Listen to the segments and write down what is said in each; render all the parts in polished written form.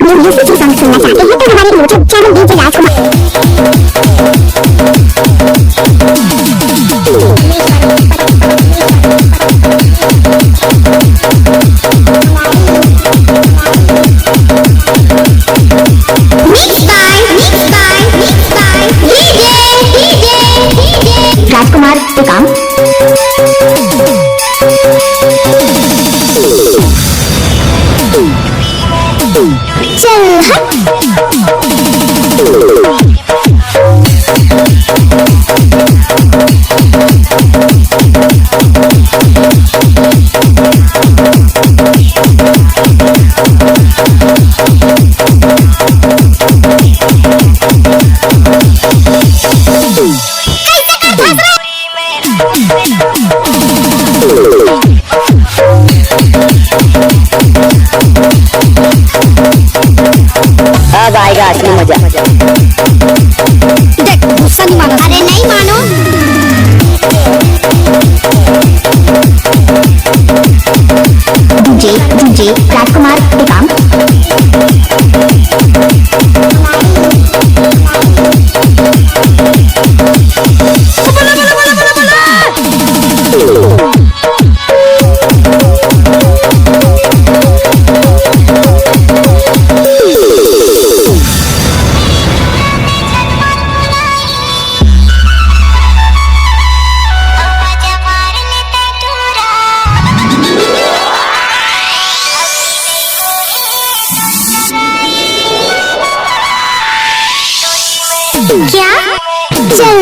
Music की song सुनना चाहते हैं तो हमारे यूट्यूब चैनल डीजे राजकुमार राजकुमार पे काम चल अब आएगा असली मजा। देख गुस्सा नहीं मानो। अरे नहीं मानो डीजे राजकुमार पे काम क्या चल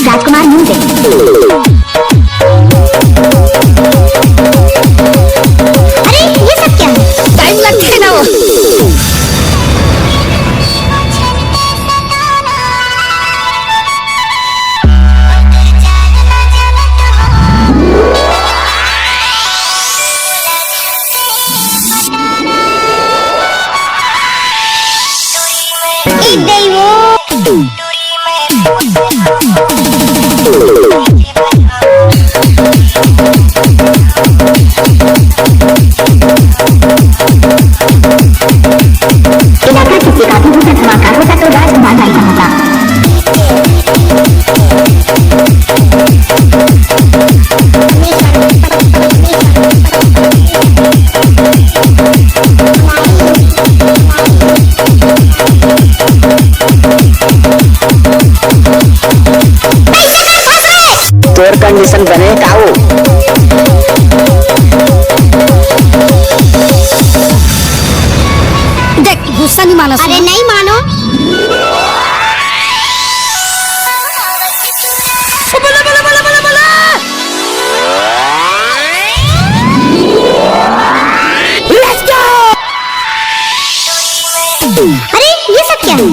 राजकुमार म्यूजिक अरे ये सब क्या है टाइम लगता है ना वो इलाका किसी का भी होता धमाका होता तो राजकुमार भाई का होता तोर कंडीशन बने काऊ देख गुस्सा नहीं मानो। अरे नहीं मानो अरे ये सब क्या है